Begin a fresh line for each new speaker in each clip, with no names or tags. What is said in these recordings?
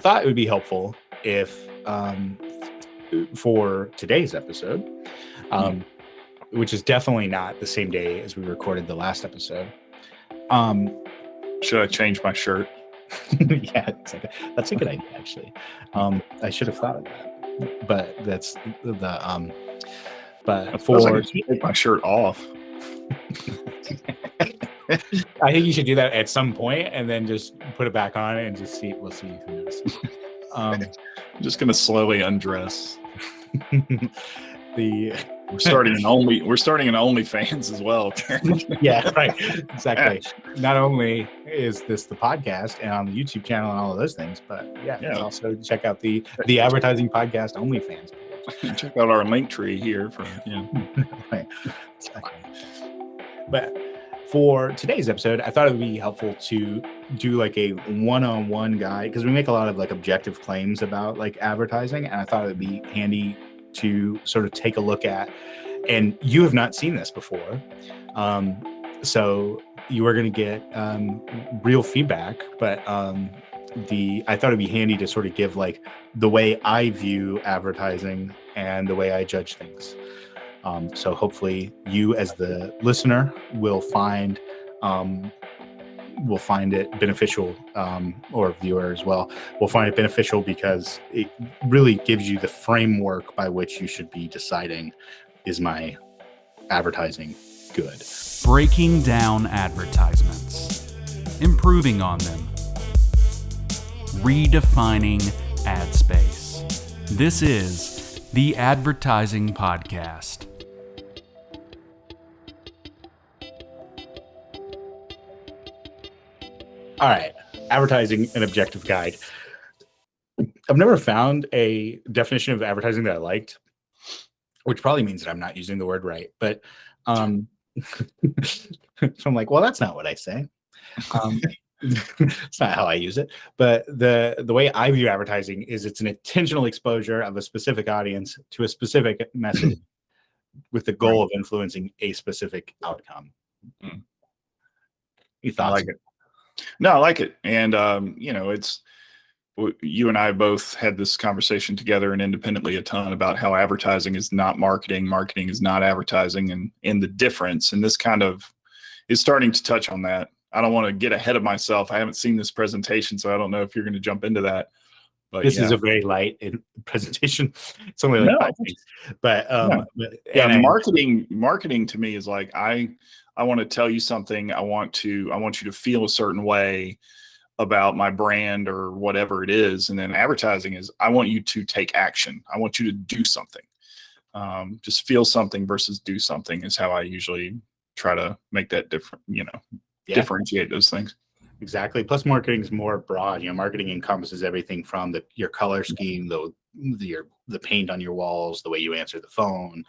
thought it would be helpful if, for today's episode, which is definitely not the same day as we recorded the last episode.
Should I change my shirt?
Yeah, exactly. That's a good idea, actually. I should have thought of that, but that's the But
I
for
should take my shirt off.
I think you should do that at some point, and then just put it back on and just see. We'll see who knows.
I'm just gonna slowly undress. We're starting an OnlyFans as well.
Yeah, right. Exactly. Not only is this the podcast and on the YouTube channel and all of those things, but also check out the advertising podcast OnlyFans page.
Check out our link tree here for
right. Exactly. But for today's episode, I thought it would be helpful to do like a one-on-one guide, because we make a lot of like objective claims about like advertising, and I thought it would be handy to sort of take a look at. And you have not seen this before, so you are going to get real feedback, but I thought it'd be handy to sort of give like the way I view advertising and the way I judge things. So hopefully you as the listener will find it beneficial, or viewer as well, will find it beneficial, because it really gives you the framework by which you should be deciding, is my advertising good?
Breaking down advertisements, improving on them, redefining ad space. This is the Advertising Podcast.
All right, advertising, an objective guide. I've never found a definition of advertising that I liked, which probably means that I'm not using the word right. But so I'm like, well, that's not what I say. It's not how I use it. But the way I view advertising is it's an intentional exposure of a specific audience to a specific message with the goal of influencing a specific outcome. You thoughts?
I like it. No, I like it. And, it's, you and I both had this conversation together and independently a ton about how advertising is not marketing. Marketing is not advertising, and the difference. And this kind of is starting to touch on that. I don't want to get ahead of myself. I haven't seen this presentation, so I don't know if you're going to jump into that. But
this is a very light presentation. It's only like 5 minutes. But
marketing to me is like, I want to tell you something. I want you to feel a certain way about my brand or whatever it is. And then advertising is, I want you to take action. I want you to do something. Just feel something versus do something is how I usually try to make that different, differentiate those things.
Exactly. Plus, marketing is more broad. Marketing encompasses everything from your color scheme, the paint on your walls, the way you answer the phone,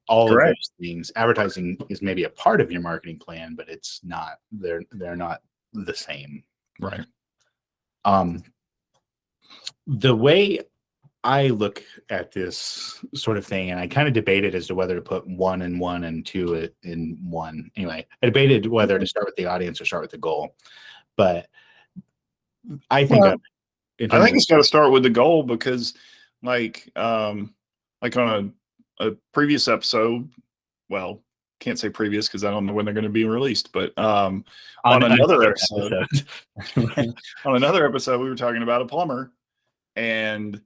all of those things. Advertising is maybe a part of your marketing plan, but it's not. They're not the same.
Right.
The way I look at this sort of thing, and I kind of debated as to whether to put 1 in 1 and 2 in 1. Anyway, I debated whether to start with the audience or start with the goal. But I think
it's got to start with the goal, because like on a previous episode, well, can't say previous because I don't know when they're going to be released, but on another episode we were talking about a plumber, and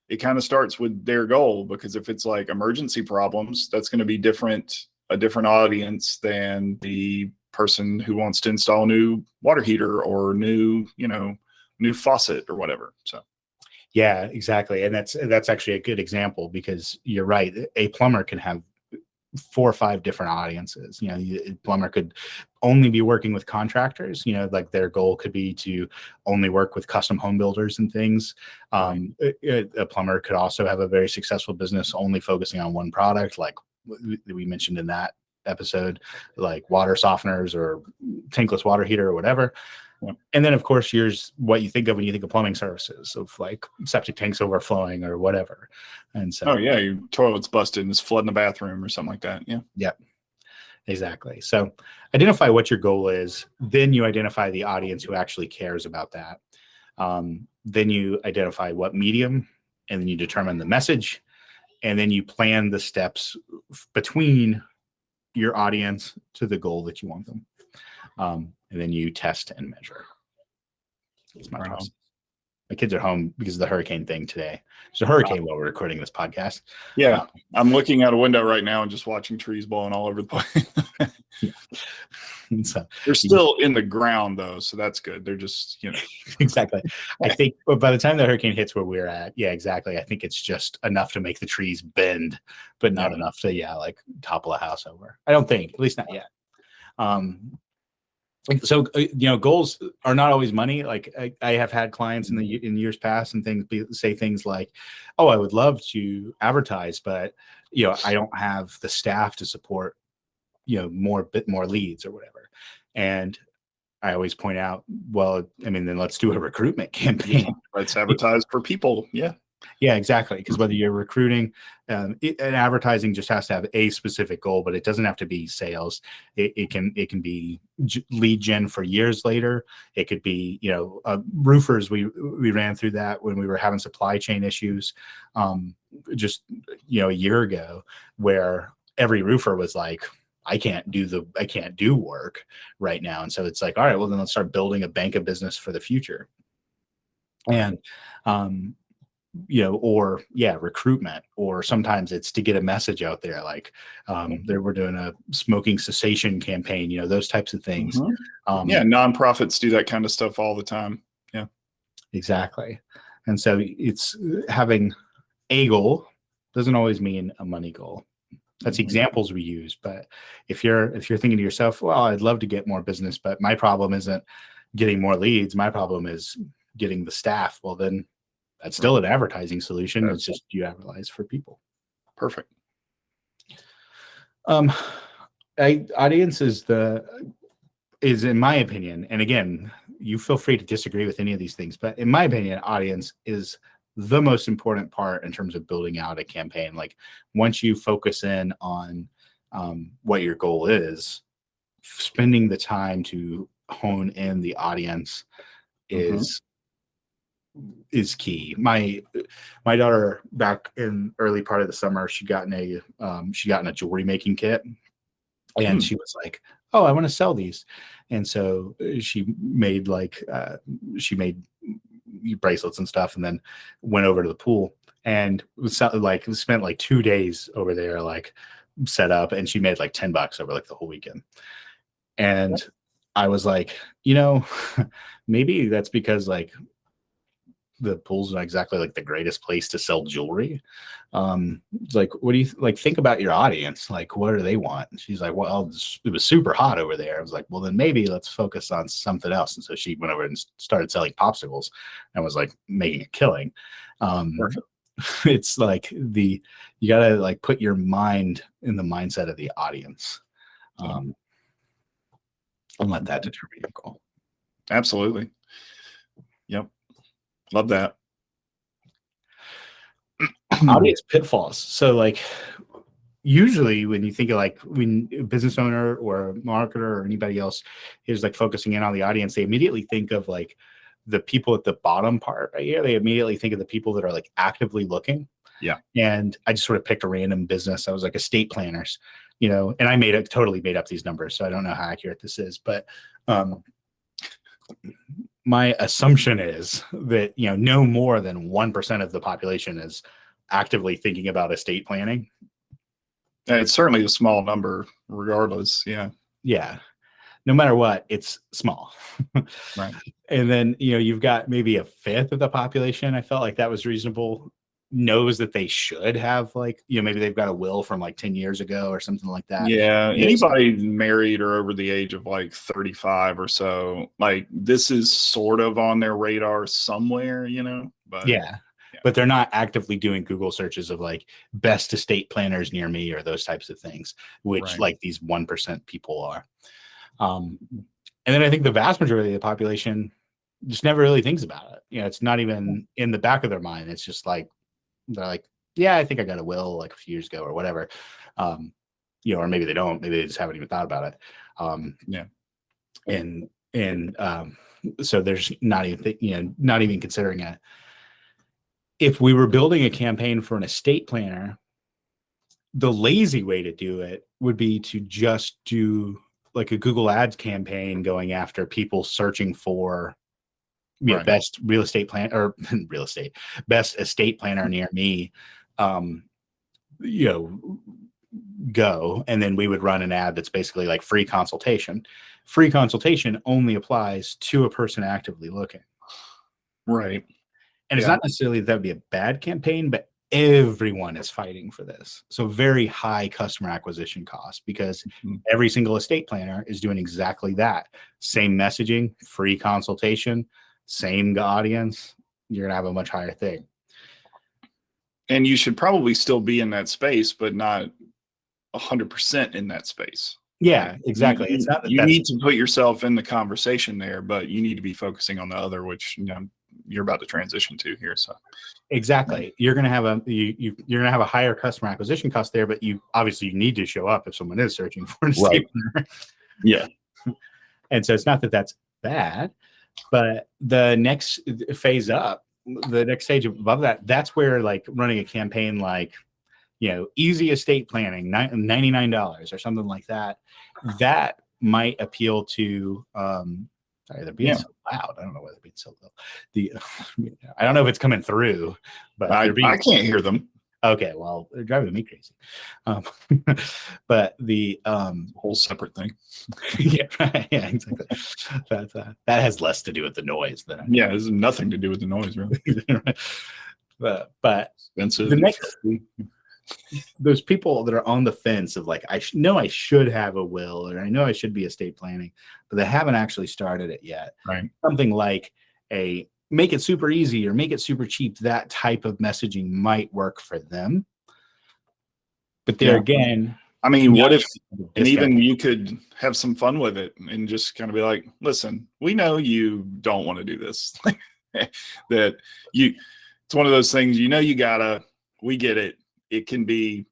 it kind of starts with their goal, because if it's like emergency problems, that's going to be a different audience than the person who wants to install a new water heater or new faucet or whatever. So
yeah, exactly. And that's actually a good example, because you're right. A plumber can have 4 or 5 different audiences. A plumber could only be working with contractors, like their goal could be to only work with custom home builders and things. A plumber could also have a very successful business only focusing on one product, like we mentioned in that episode, like water softeners or tankless water heater or whatever. Yeah. And then, of course, here's what you think of when you think of plumbing services, of like septic tanks overflowing or whatever. And so,
your toilet's busted and it's flooding the bathroom or something like that.
Yeah, exactly. So identify what your goal is. Then you identify the audience who actually cares about that. Then you identify what medium, and then you determine the message, and then you plan the steps between your audience to the goal that you want them. And then you test and measure. That's my process. My kids are home because of the hurricane thing today. There's a hurricane while we're recording this podcast.
Yeah. I'm looking out a window right now and just watching trees blowing all over the place.
So,
they're still in the ground though, so that's good. They're just,
exactly. I think by the time the hurricane hits where we're at, yeah, exactly. I think it's just enough to make the trees bend, but not enough to, like topple a house over. I don't think, at least not yet. So goals are not always money. Like I have had clients in years past and say things like, "Oh, I would love to advertise, but I don't have the staff to support more leads or whatever." And I always point out, well, I mean, then let's do a recruitment campaign.
Let's advertise for people.
Yeah, exactly. Because whether you're recruiting, and advertising just has to have a specific goal, but it doesn't have to be sales. It can be lead gen for years later. It could be, roofers. We ran through that when we were having supply chain issues, just a year ago, where every roofer was like, I can't do work right now. And so it's like, all right, well then let's start building a bank of business for the future. And, recruitment, or sometimes it's to get a message out there. Like, we're doing a smoking cessation campaign, those types of things.
Nonprofits do that kind of stuff all the time. Yeah,
exactly. And so it's having a goal doesn't always mean a money goal. That's examples we use. But if you're thinking to yourself, well, I'd love to get more business, but my problem isn't getting more leads. My problem is getting the staff. Well, then that's still an advertising solution. It's just you advertise for people.
Perfect.
Audience is in my opinion, and again, you feel free to disagree with any of these things, but in my opinion, audience is the most important part in terms of building out a campaign. Like once you focus in on what your goal is, spending the time to hone in the audience is key. My daughter, back in early part of the summer, she got in a jewelry making kit, and she was like, "Oh, I want to sell these," and so she made bracelets and stuff, and then went over to the pool and spent like 2 days over there, like set up, and she made like $10 over like the whole weekend. And I was like, maybe that's because like the pool's not exactly like the greatest place to sell jewelry. Like, what do you like? Think about your audience. Like, what do they want? And she's like, well, it was super hot over there. I was like, well, then maybe let's focus on something else. And so she went over and started selling popsicles, and was like making a killing. It's like you gotta like put your mind in the mindset of the audience, and let that determine your goal.
Absolutely. Yep. Love that.
Audience pitfalls. So like usually when you think of like when a business owner or a marketer or anybody else is like focusing in on the audience, they immediately think of like the people at the bottom part right here. They immediately think of the people that are like actively looking.
Yeah.
And I just sort of picked a random business. I was like estate planners, and I totally made up these numbers. So I don't know how accurate this is, but my assumption is that, no more than 1% of the population is actively thinking about estate planning.
And it's certainly a small number regardless. Yeah.
Yeah. No matter what, it's small.
Right.
And then, you've got maybe a fifth of the population. I felt like that was reasonable. Knows that they should have like, maybe they've got a will from like 10 years ago or something like that.
Yeah. Anybody married or over the age of like 35 or so, like this is sort of on their radar somewhere, but
yeah. But they're not actively doing Google searches of like best estate planners near me or those types of things, which like these 1% people are. And then I think the vast majority of the population just never really thinks about it. It's not even in the back of their mind. It's just like, they're like, yeah, I think I got a will like a few years ago or whatever. Or maybe they don't, maybe they just haven't even thought about it. So there's not even considering it. If we were building a campaign for an estate planner, the lazy way to do it would be to just do like a Google Ads campaign going after people searching for best real estate plan or best estate planner near me. Go, and then we would run an ad that's basically like free consultation. Free consultation only applies to a person actively looking.
Right.
And it's not necessarily that would be a bad campaign, but everyone is fighting for this. So very high customer acquisition cost because every single estate planner is doing exactly that. Same messaging, free consultation, same audience. You're going to have a much higher thing.
And you should probably still be in that space, but not 100% in that space.
Yeah, exactly.
It's not that you need to put yourself in the conversation there, but you need to be focusing on the other, which you're about to transition to here. So
exactly, you're going to have you're going to have a higher customer acquisition cost there, but you need to show up if someone is searching for an estate planner.
Yeah,
and so it's not that that's bad, but the next phase up, the next stage above that, that's where like running a campaign like easy estate planning, $99 or something like that, that might appeal to sorry, they're being so loud. I don't know why they're being so low. I don't know if it's coming through, but
I can't hear them.
Okay, well, they're driving me crazy. But the
whole separate thing.
Yeah, exactly. That has less to do with the noise than
it has nothing to do with the noise, really.
But
expensive.
The next those people that are on the fence of like, I know I should have a will, or I know I should be estate planning, but they haven't actually started it yet.
Right.
Something like make it super easy or make it super cheap. That type of messaging might work for them. But there again,
I mean, what if, and even you could have some fun with it and just kind of be like, listen, we know you don't want to do this. It's one of those things, we get it. It can be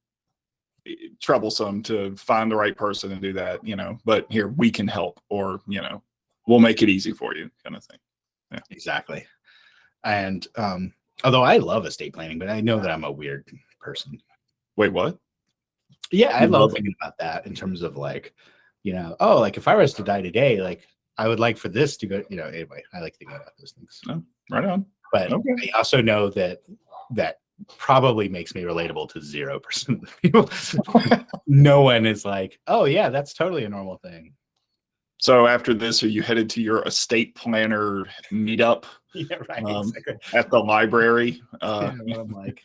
troublesome to find the right person and do that, but here we can help, or, we'll make it easy for you, kind of thing. Yeah,
exactly. And although I love estate planning, but I know that I'm a weird person.
Wait, what?
Yeah, I love thinking about that in terms of like, like if I was to die today, like I would like for this to go, anyway, I like thinking about those things.
Oh, right on.
But I also know that probably makes me relatable to 0% of the people. No one is like, oh yeah, that's totally a normal thing.
So after this, are you headed to your estate planner meetup?
Yeah, right. Exactly.
At the library.
I'm like,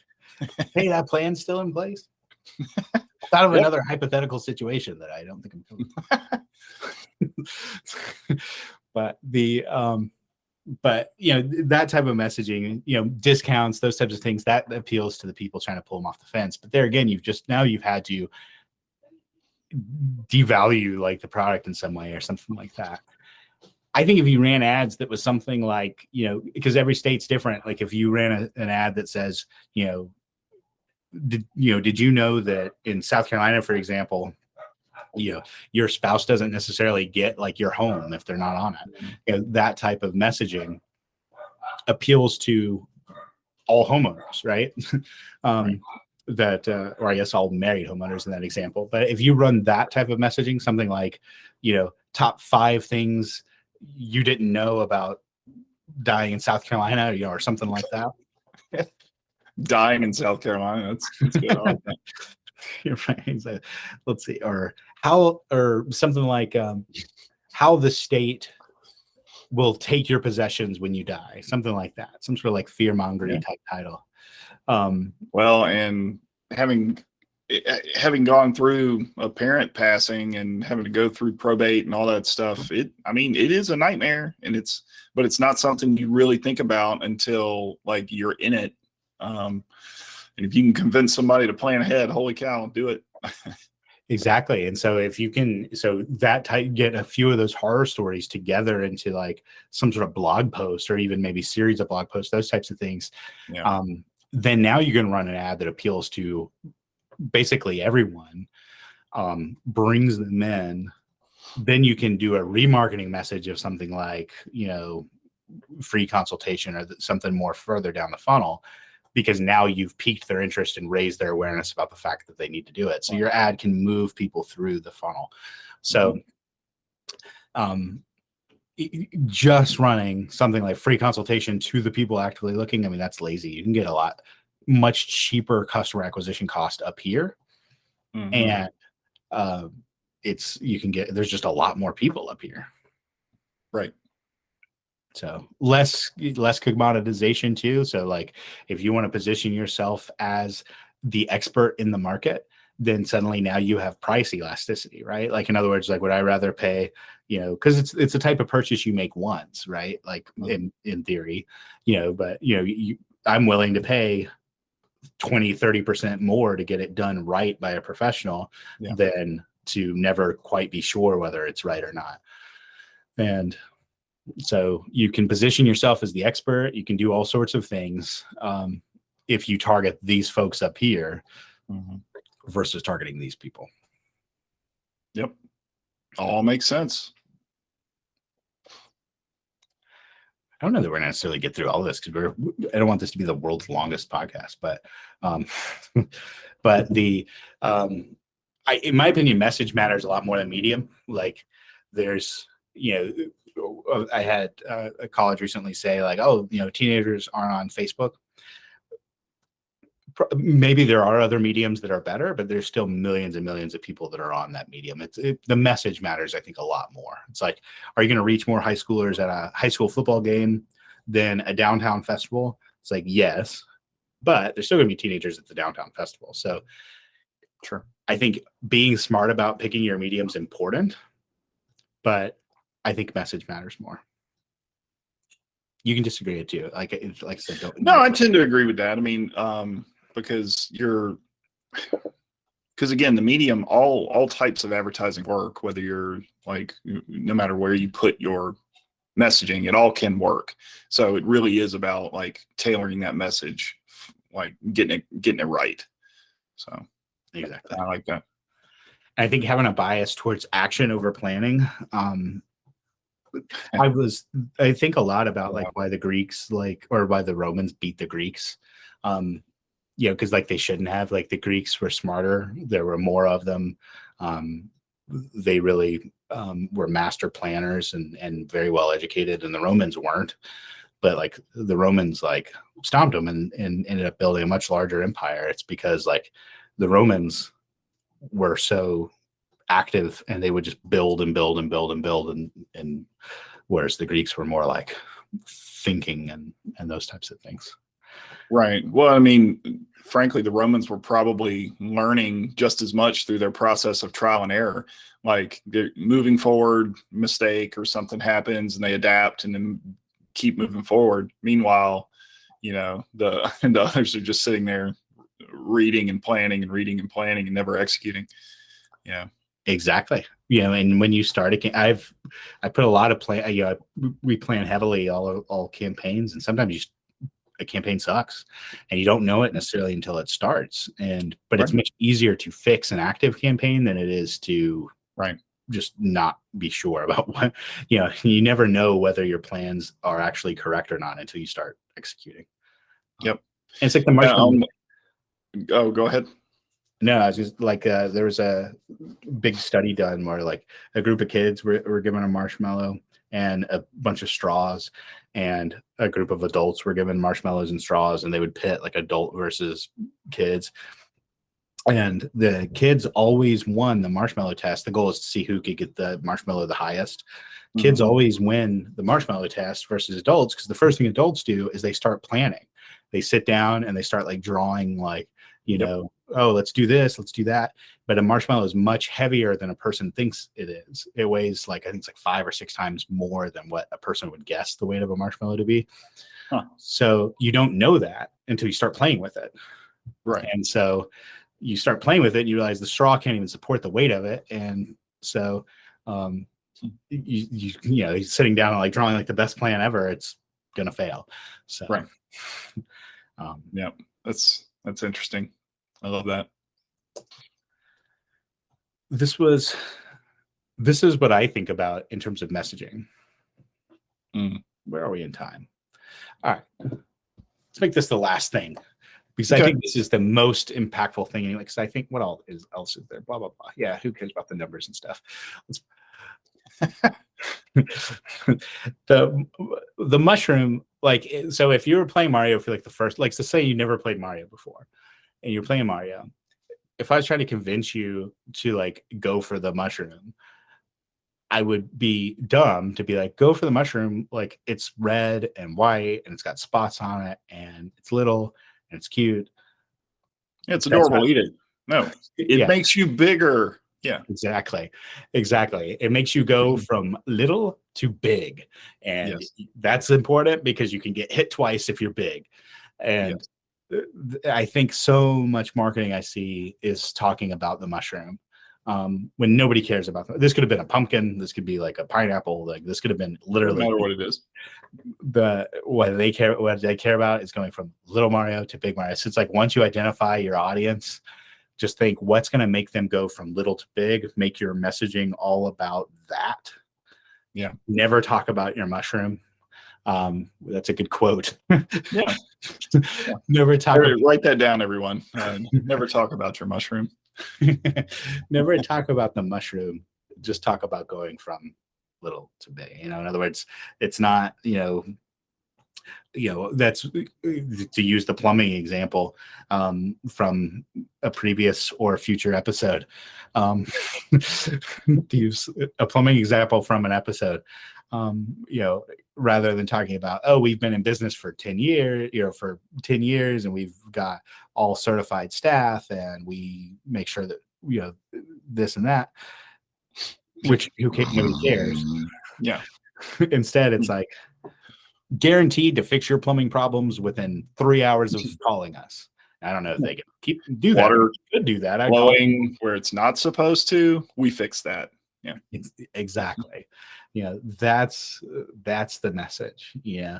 hey, that plan's still in place. Thought of another hypothetical situation that I don't think I'm doing. But that type of messaging, discounts, those types of things, that appeals to the people trying to pull them off the fence. But there again, you've had to devalue like the product in some way or something like that. I think if you ran ads that was something like, because every state's different. Like if you ran an ad that says, did you know that in South Carolina, for example, your spouse doesn't necessarily get like your home if they're not on it. That type of messaging appeals to all homeowners, right? Or I guess all married homeowners in that example. But if you run that type of messaging, something like, top 5 things you didn't know about dying in South Carolina, or something like that.
Dying in South Carolina, that's good. I like that.
You're right. So, let's see, or something like how the state will take your possessions when you die, something like that. Some sort of like fear-mongering type title.
Well, and having gone through a parent passing and having to go through probate and all that stuff, it is a nightmare, but it's not something you really think about until like you're in it. And if you can convince somebody to plan ahead, holy cow, do it.
Exactly. And so if you can, get a few of those horror stories together into like some sort of blog post or even maybe series of blog posts, those types of things.
Yeah.
Then now you can run an ad that appeals to basically everyone, brings them in, then you can do a remarketing message of something like, free consultation or something more further down the funnel, because now you've piqued their interest and raised their awareness about the fact that they need to do it. So your ad can move people through the funnel. So just running something like free consultation to the people actively looking, I mean, that's lazy. You can get much cheaper customer acquisition cost up here. And there's just a lot more people up here.
Right.
So less commoditization too. So like if you want to position yourself as the expert in the market, then suddenly now you have price elasticity, right? Like in other words, like would I rather pay, because it's a type of purchase you make once, right? Like in theory, but I'm willing to pay 20-30% more to get it done right by a professional than to never quite be sure whether it's right or not. And so you can position yourself as the expert. You can do all sorts of things if you target these folks up here versus targeting these people.
Yep. All makes sense.
I don't know that we're going to necessarily get through all of this because I don't want this to be the world's longest podcast, but in my opinion, message matters a lot more than medium. Like there's, I had a college recently say like, teenagers aren't on Facebook. Maybe there are other mediums that are better, but there's still millions and millions of people that are on that medium. The message matters, I think, a lot more. It's like, are you going to reach more high schoolers at a high school football game than a downtown festival? It's like, yes, but there's still going to be teenagers at the downtown festival. So
sure.
I think being smart about picking your medium is important, but I think message matters more. You can disagree it too. Like I said,
I tend to agree with that. I mean, because again, the medium, all types of advertising work, whether you're like, no matter where you put your messaging, it all can work. So it really is about like tailoring that message, like getting it right. So
exactly.
I like that.
I think having a bias towards action over planning. I think a lot about like why the Greeks or why the Romans beat the Greeks. Because like they shouldn't have. Like the Greeks were smarter. There were more of them. They really were master planners and very well educated, and the Romans weren't. But like the Romans like stomped them and ended up building a much larger empire. It's because like the Romans were so active and they would just build and build and build and build, and whereas the Greeks were more like thinking and those types of things.
Right. Well, I mean, frankly, the Romans were probably learning just as much through their process of trial and error. Like they're moving forward, mistake or something happens and they adapt and then keep moving forward. Meanwhile, the others are just sitting there reading and planning and never executing. Yeah.
Exactly. And when you start I put a lot of plan. We plan heavily all campaigns, and sometimes a campaign sucks, and you don't know it necessarily until it starts. But it's much easier to fix an active campaign than it is to just not be sure about what. You never know whether your plans are actually correct or not until you start executing.
Yep.
And it's like the marshmallow.
Oh, go ahead.
No, I was just like, there was a big study done where like a group of kids were given a marshmallow and a bunch of straws, and a group of adults were given marshmallows and straws, and they would pit like adult versus kids. And the kids always won the marshmallow test. The goal is to see who could get the marshmallow the highest. Kids always win the marshmallow test versus adults, because the first thing adults do is they start planning. They sit down and they start like drawing like, oh, let's do this, let's do that. But a marshmallow is much heavier than a person thinks it is. It weighs like, I think it's like 5 or 6 times more than what a person would guess the weight of a marshmallow to be. So you don't know that until you start playing with it.
Right.
And so you start playing with it and you realize the straw can't even support the weight of it. And so you're sitting down and like drawing like the best plan ever, it's gonna fail. So
right. Yeah, that's interesting. I love that.
This was this is what I think about in terms of messaging.
Mm.
Where are we in time? All right. Let's make this the last thing, because
Okay.
I think this is the most impactful thing. Anyway, because I think what else is there? Blah, blah, blah. Yeah, who cares about the numbers and stuff? the mushroom, like, so if you were playing Mario for like the first, like, so say you never played Mario before and you're playing Mario, if I was trying to convince you to like go for the mushroom, I would be dumb to be like, go for the mushroom. Like, it's red and white and it's got spots on it and it's little and it's cute.
It's adorable. Eat it. No, it makes you bigger. Yeah,
exactly. It makes you go from little to big. And that's important because you can get hit twice if you're big. And I think so much marketing I see is talking about the mushroom. When nobody cares about them. This could have been a pumpkin. This could be like a pineapple. Like, this could have been literally,
no matter what it is.
What they care about is going from little Mario to big Mario. So it's like, once you identify your audience, just think what's going to make them go from little to big. Make your messaging all about that.
Yeah.
Never talk about your mushroom. That's a good quote.
Yeah.
Never talk.
Write that down, everyone. Never talk about your mushroom.
Never talk about the mushroom. Just talk about going from little to big. In other words, it's not, that's to use the plumbing example from a previous or future episode. To use a plumbing example from an episode, rather than talking about, oh, we've been in business for 10 years, and we've got all certified staff and we make sure that, this and that, which nobody cares.
Yeah.
Instead, it's like, guaranteed to fix your plumbing problems within 3 hours of calling us. I don't know if they can do that.
Water
could do that.
Flowing where it's not supposed to. We fix that. Yeah,
exactly. That's the message. Yeah.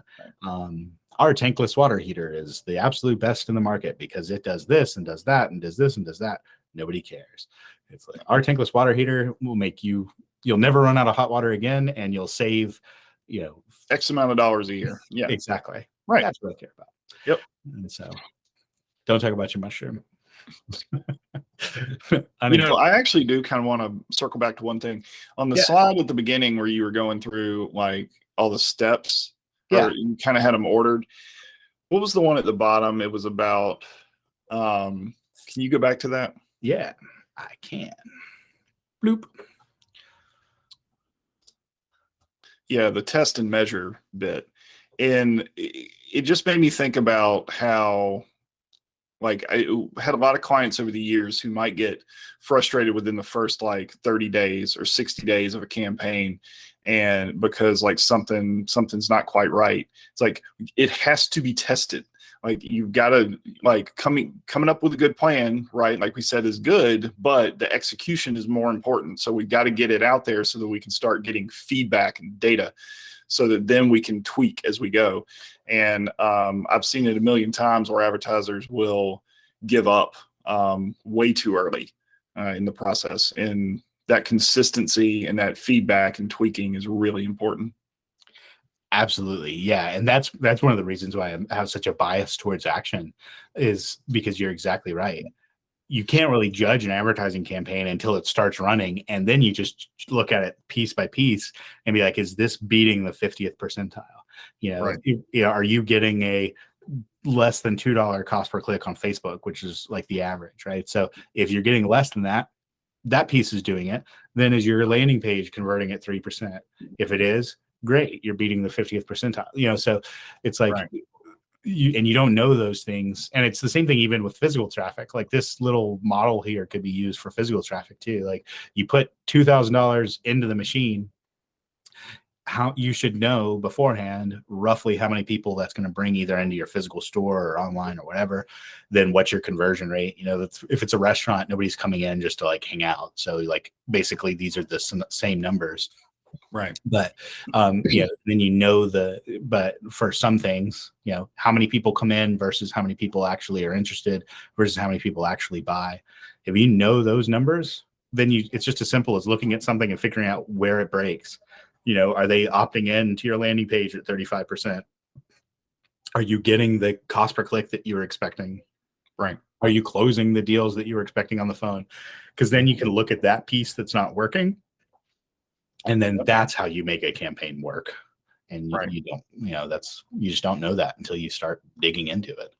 Our tankless water heater is the absolute best in the market because it does this and does that and does this and does that. Nobody cares. It's like, our tankless water heater will make you'll never run out of hot water again, and you'll save,
X amount of dollars a year. Yeah,
exactly.
Right.
That's what I care about.
Yep.
And so, don't talk about your mushroom.
I actually do kind of want to circle back to one thing on the slide at the beginning where you were going through like all the steps. Or you kind of had them ordered. What was the one at the bottom? It was about. Can you go back to that?
Yeah, I can. Bloop.
Yeah, the test and measure bit. And it just made me think about how, like, I had a lot of clients over the years who might get frustrated within the first like 30 days or 60 days of a campaign. And because like something's not quite right. It's like, it has to be tested. Like, you've got to, like, coming up with a good plan, right? Like we said, is good, but the execution is more important. So we've got to get it out there so that we can start getting feedback and data so that then we can tweak as we go. And I've seen it a million times where advertisers will give up way too early in the process. And that consistency and that feedback and tweaking is really important.
Absolutely. Yeah. And that's one of the reasons why I have such a bias towards action, is because you're exactly right. You can't really judge an advertising campaign until it starts running. And then you just look at it piece by piece and be like, is this beating the 50th percentile? Right. Are you getting a less than $2 cost per click on Facebook, which is like the average, right? So if you're getting less than that, that piece is doing it. Then is your landing page converting at 3%? If it is, great, you're beating the 50th percentile. So it's like, right. You don't know those things. And it's the same thing even with physical traffic. Like, this little model here could be used for physical traffic too. Like, you put $2,000 into the machine, how you should know beforehand roughly how many people that's going to bring either into your physical store or online or whatever. Then what's your conversion rate? If it's a restaurant, nobody's coming in just to like hang out. So like, basically these are the same numbers.
Right.
But then but for some things, how many people come in versus how many people actually are interested versus how many people actually buy. If you know those numbers, then it's just as simple as looking at something and figuring out where it breaks. Are they opting in to your landing page at 35%? Are you getting the cost per click that you were expecting?
Right.
Are you closing the deals that you were expecting on the phone? Because then you can look at that piece that's not working, and then that's how you make a campaign work. And you don't, you just don't know that until you start digging into it.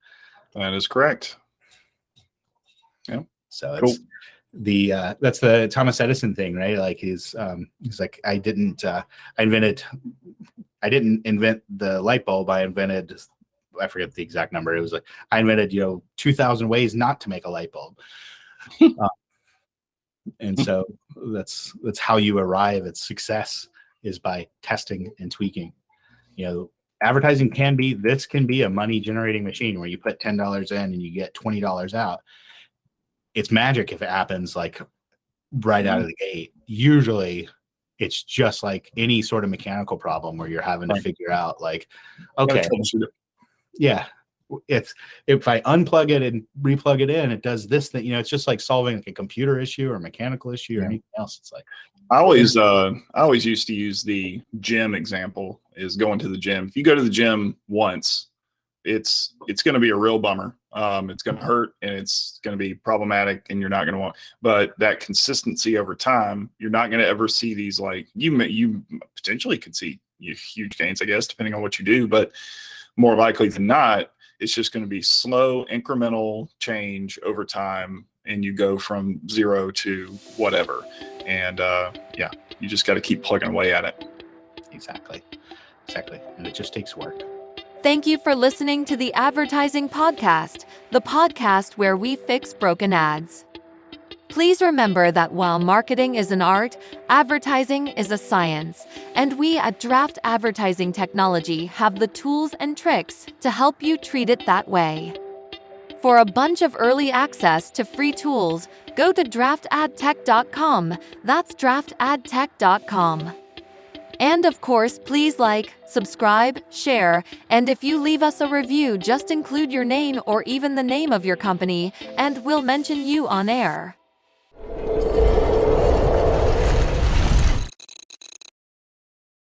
That is correct. Yeah.
So it's that's the Thomas Edison thing, right? Like he's like, I didn't invent the light bulb. I forget the exact number. It was like, I invented, 2,000 ways not to make a light bulb. And so that's how you arrive at success, is by testing and tweaking. Advertising can be a money generating machine where you put $10 in and you get $20 out. It's magic if it happens like right out of the gate. Usually it's just like any sort of mechanical problem where you're having to figure out like, okay, yeah, if I unplug it and replug it in, it does this thing. It's just like solving like a computer issue or a mechanical issue or anything else. It's like,
I always used to use the gym example, is going to the gym. If you go to the gym once, it's going to be a real bummer. It's going to hurt and it's going to be problematic, and you're not going to want. But that consistency over time, you're not going to ever see these, like you potentially could see huge gains, I guess, depending on what you do. But more likely than not, it's just going to be slow, incremental change over time, and you go from 0 to whatever. And you just got to keep plugging away at it.
Exactly. And it just takes work.
Thank you for listening to the Advertising Podcast, the podcast where we fix broken ads. Please remember that while marketing is an art, advertising is a science, and we at Draft Advertising Technology have the tools and tricks to help you treat it that way. For a bunch of early access to free tools, go to draftadtech.com. That's draftadtech.com. And of course, please like, subscribe, share, and if you leave us a review, just include your name or even the name of your company, and we'll mention you on air.